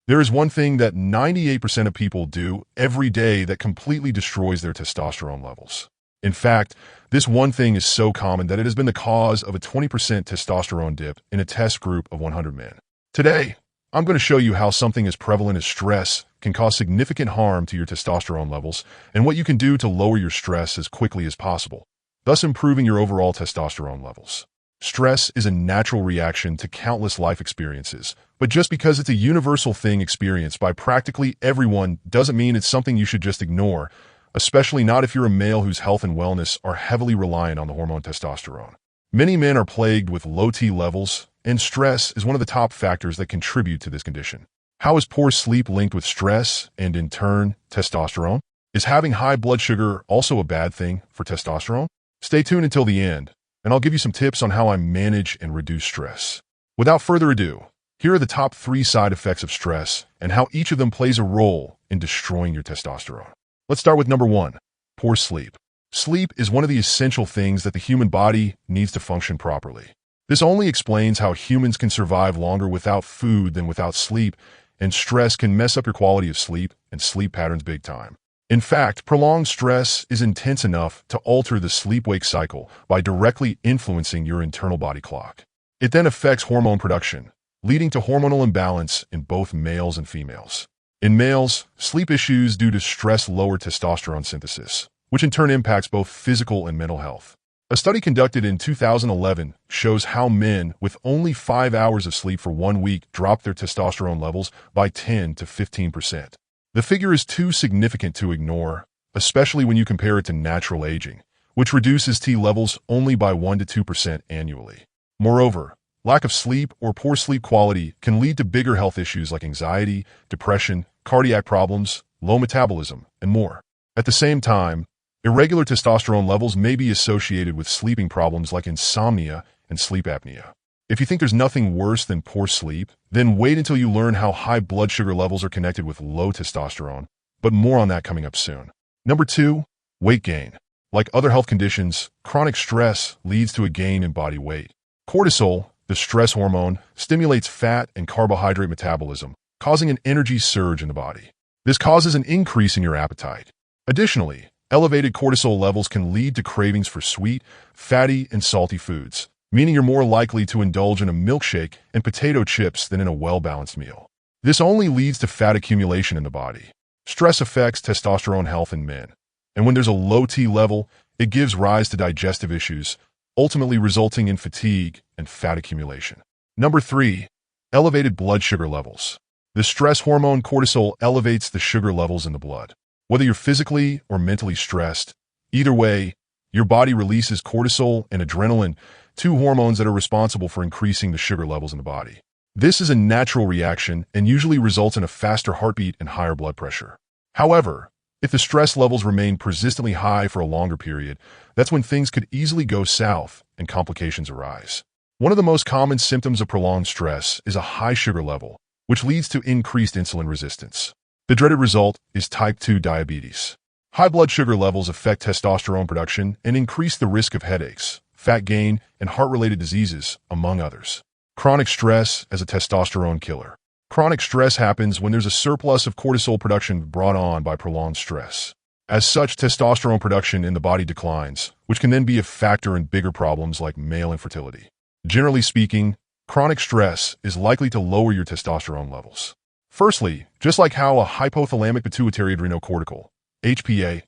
There is one thing that 98% of people do every day that completely destroys their testosterone levels. In fact, this one thing is so common that it has been the cause of a 20% testosterone dip in a test group of 100 men. Today, I'm going to show you how something as prevalent as stress can cause significant harm to your testosterone levels and what you can do to lower your stress as quickly as possible, thus improving your overall testosterone levels. Stress is a natural reaction to countless life experiences, but just because it's a universal thing experienced by practically everyone doesn't mean it's something you should just ignore, especially not if you're a male whose health and wellness are heavily reliant on the hormone testosterone. Many men are plagued with low T levels, and stress is one of the top factors that contribute to this condition. How is poor sleep linked with stress and, in turn, testosterone? Is having high blood sugar also a bad thing for testosterone? Stay tuned until the end, and I'll give you some tips on how I manage and reduce stress. Without further ado, here are the top 3 side effects of stress and how each of them plays a role in destroying your testosterone. Let's start with number 1, poor sleep. Sleep is one of the essential things that the human body needs to function properly. This only explains how humans can survive longer without food than without sleep, and stress can mess up your quality of sleep and sleep patterns big time. In fact, prolonged stress is intense enough to alter the sleep-wake cycle by directly influencing your internal body clock. It then affects hormone production, leading to hormonal imbalance in both males and females. In males, sleep issues due to stress lower testosterone synthesis, which in turn impacts both physical and mental health. A study conducted in 2011 shows how men with only 5 hours of sleep for 1 week dropped their testosterone levels by 10 to 15%. The figure is too significant to ignore, especially when you compare it to natural aging, which reduces T levels only by 1 to 2% annually. Moreover, lack of sleep or poor sleep quality can lead to bigger health issues like anxiety, depression, cardiac problems, low metabolism, and more. At the same time, irregular testosterone levels may be associated with sleeping problems like insomnia and sleep apnea. If you think there's nothing worse than poor sleep, then wait until you learn how high blood sugar levels are connected with low testosterone, but more on that coming up soon. Number 2, weight gain. Like other health conditions, chronic stress leads to a gain in body weight. Cortisol, the stress hormone, stimulates fat and carbohydrate metabolism, causing an energy surge in the body. This causes an increase in your appetite. Additionally, elevated cortisol levels can lead to cravings for sweet, fatty, and salty foods, meaning you're more likely to indulge in a milkshake and potato chips than in a well-balanced meal. This only leads to fat accumulation in the body. Stress affects testosterone health in men, and when there's a low T level, it gives rise to digestive issues, ultimately resulting in fatigue and fat accumulation. Number 3, elevated blood sugar levels. The stress hormone cortisol elevates the sugar levels in the blood. Whether you're physically or mentally stressed, either way, your body releases cortisol and adrenaline, 2 hormones that are responsible for increasing the sugar levels in the body. This is a natural reaction and usually results in a faster heartbeat and higher blood pressure. However, if the stress levels remain persistently high for a longer period, that's when things could easily go south and complications arise. One of the most common symptoms of prolonged stress is a high sugar level, which leads to increased insulin resistance. The dreaded result is type 2 diabetes. High blood sugar levels affect testosterone production and increase the risk of headaches, fat gain, and heart-related diseases, among others. Chronic stress as a testosterone killer. Chronic stress happens when there's a surplus of cortisol production brought on by prolonged stress. As such, testosterone production in the body declines, which can then be a factor in bigger problems like male infertility. Generally speaking, chronic stress is likely to lower your testosterone levels. Firstly, just like how a hypothalamic pituitary adrenocortical, HPA,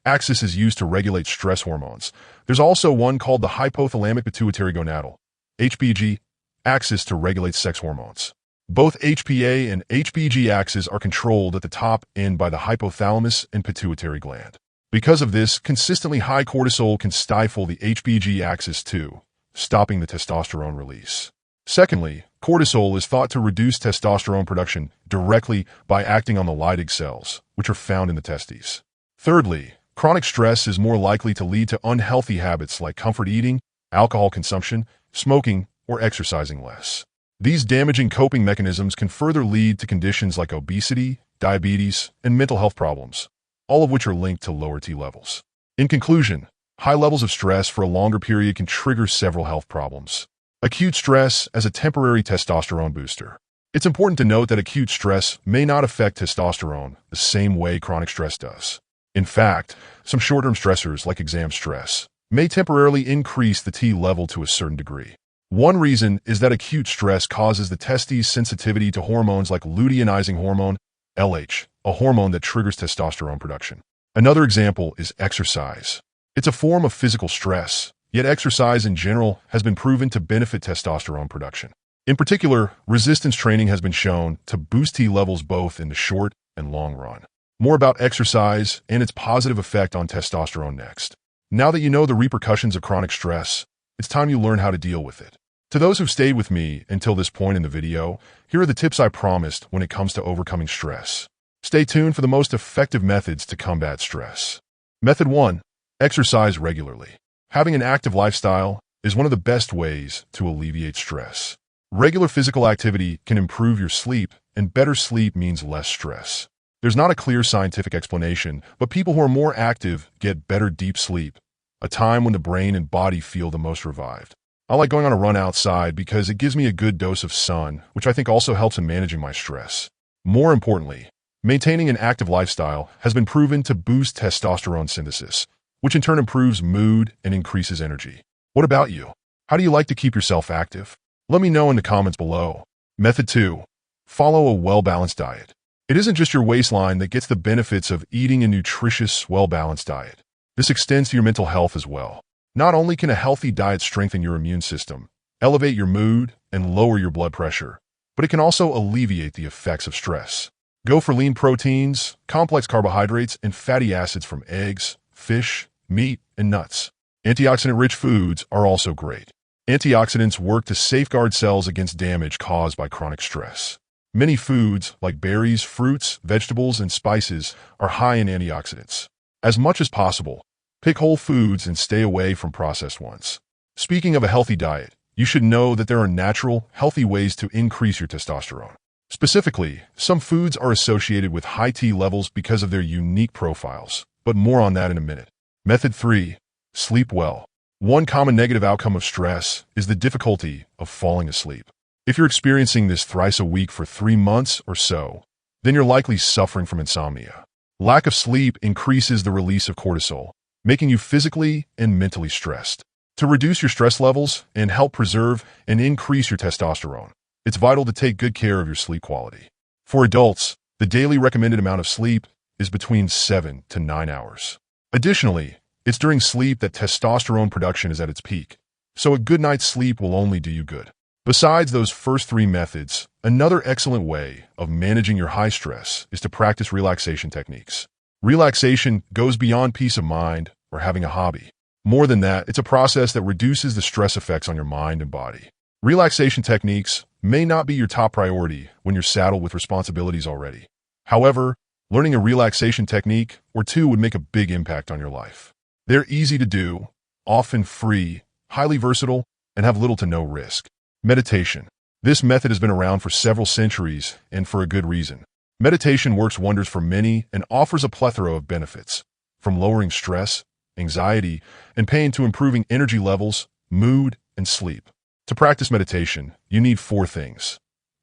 axis is used to regulate stress hormones, there's also one called the hypothalamic pituitary gonadal, HPG, axis to regulate sex hormones. Both HPA and HPG axes are controlled at the top end by the hypothalamus and pituitary gland. Because of this, consistently high cortisol can stifle the HPG axis too, stopping the testosterone release. Secondly, cortisol is thought to reduce testosterone production directly by acting on the Leydig cells, which are found in the testes. Thirdly, chronic stress is more likely to lead to unhealthy habits like comfort eating, alcohol consumption, smoking, or exercising less. These damaging coping mechanisms can further lead to conditions like obesity, diabetes, and mental health problems, all of which are linked to lower T levels. In conclusion, high levels of stress for a longer period can trigger several health problems. Acute stress as a temporary testosterone booster. It's important to note that acute stress may not affect testosterone the same way chronic stress does. In fact, some short-term stressors, like exam stress, may temporarily increase the T level to a certain degree. One reason is that acute stress causes the testes' sensitivity to hormones like luteinizing hormone, LH, a hormone that triggers testosterone production. Another example is exercise. It's a form of physical stress, yet exercise in general has been proven to benefit testosterone production. In particular, resistance training has been shown to boost T levels both in the short and long run. More about exercise and its positive effect on testosterone next. Now that you know the repercussions of chronic stress, it's time you learn how to deal with it. To those who've stayed with me until this point in the video, here are the tips I promised when it comes to overcoming stress. Stay tuned for the most effective methods to combat stress. Method 1. Exercise regularly. Having an active lifestyle is one of the best ways to alleviate stress. Regular physical activity can improve your sleep, and better sleep means less stress. There's not a clear scientific explanation, but people who are more active get better deep sleep, a time when the brain and body feel the most revived. I like going on a run outside because it gives me a good dose of sun, which I think also helps in managing my stress. More importantly, maintaining an active lifestyle has been proven to boost testosterone synthesis, which in turn improves mood and increases energy. What about you? How do you like to keep yourself active? Let me know in the comments below. Method 2. Follow a well-balanced diet. It isn't just your waistline that gets the benefits of eating a nutritious, well-balanced diet. This extends to your mental health as well. Not only can a healthy diet strengthen your immune system, elevate your mood, and lower your blood pressure, but it can also alleviate the effects of stress. Go for lean proteins, complex carbohydrates, and fatty acids from eggs, fish, meat, and nuts. Antioxidant-rich foods are also great. Antioxidants work to safeguard cells against damage caused by chronic stress. Many foods, like berries, fruits, vegetables, and spices, are high in antioxidants. As much as possible, pick whole foods and stay away from processed ones. Speaking of a healthy diet, you should know that there are natural, healthy ways to increase your testosterone. Specifically, some foods are associated with high T levels because of their unique profiles, but more on that in a minute. Method 3. Sleep well. One common negative outcome of stress is the difficulty of falling asleep. If you're experiencing this thrice a week for 3 months or so, then you're likely suffering from insomnia. Lack of sleep increases the release of cortisol, making you physically and mentally stressed. To reduce your stress levels and help preserve and increase your testosterone, it's vital to take good care of your sleep quality. For adults, the daily recommended amount of sleep is between 7 to 9 hours. Additionally, it's during sleep that testosterone production is at its peak, so a good night's sleep will only do you good. Besides those first 3 methods, another excellent way of managing your high stress is to practice relaxation techniques. Relaxation goes beyond peace of mind or having a hobby. More than that, it's a process that reduces the stress effects on your mind and body. Relaxation techniques may not be your top priority when you're saddled with responsibilities already. However, learning a relaxation technique or 2 would make a big impact on your life. They're easy to do, often free, highly versatile, and have little to no risk. Meditation. This method has been around for several centuries, and for a good reason. Meditation works wonders for many and offers a plethora of benefits, from lowering stress, anxiety, and pain to improving energy levels, mood, and sleep. To practice meditation, you need 4 things.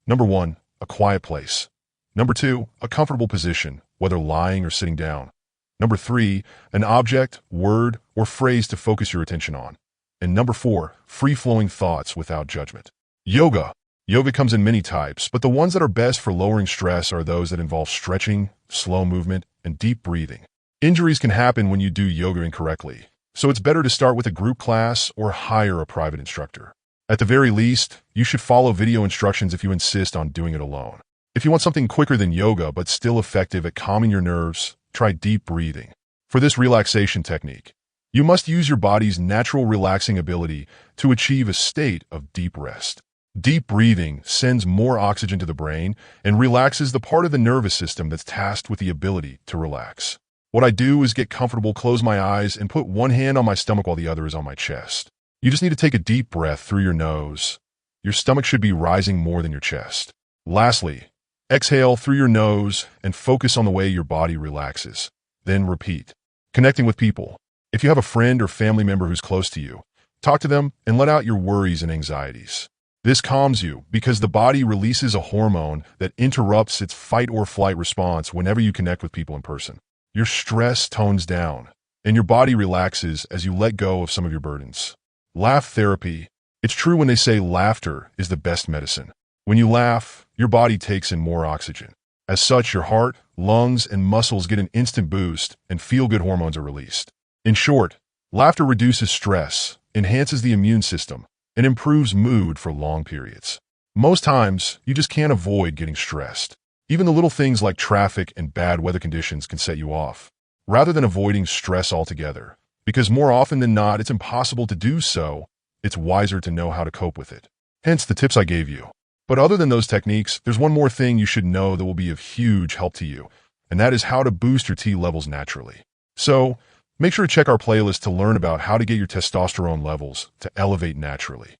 Number 1, a quiet place. Number 2, a comfortable position, whether lying or sitting down. Number 3, an object, word, or phrase to focus your attention on. And number 4, free-flowing thoughts without judgment. Yoga. Yoga comes in many types, but the ones that are best for lowering stress are those that involve stretching, slow movement, and deep breathing. Injuries can happen when you do yoga incorrectly, so it's better to start with a group class or hire a private instructor. At the very least, you should follow video instructions if you insist on doing it alone. If you want something quicker than yoga but still effective at calming your nerves, try deep breathing. For this relaxation technique, you must use your body's natural relaxing ability to achieve a state of deep rest. Deep breathing sends more oxygen to the brain and relaxes the part of the nervous system that's tasked with the ability to relax. What I do is get comfortable, close my eyes, and put one hand on my stomach while the other is on my chest. You just need to take a deep breath through your nose. Your stomach should be rising more than your chest. Lastly, exhale through your nose and focus on the way your body relaxes. Then repeat. Connecting with people. If you have a friend or family member who's close to you, talk to them and let out your worries and anxieties. This calms you because the body releases a hormone that interrupts its fight or flight response whenever you connect with people in person. Your stress tones down, and your body relaxes as you let go of some of your burdens. Laugh therapy. It's true when they say laughter is the best medicine. When you laugh, your body takes in more oxygen. As such, your heart, lungs, and muscles get an instant boost, and feel-good hormones are released. In short, laughter reduces stress, enhances the immune system, and improves mood for long periods. Most times, you just can't avoid getting stressed. Even the little things like traffic and bad weather conditions can set you off. Rather than avoiding stress altogether, because more often than not, it's impossible to do so, it's wiser to know how to cope with it. Hence the tips I gave you. But other than those techniques, there's one more thing you should know that will be of huge help to you, and that is how to boost your T levels naturally. So, make sure to check our playlist to learn about how to get your testosterone levels to elevate naturally.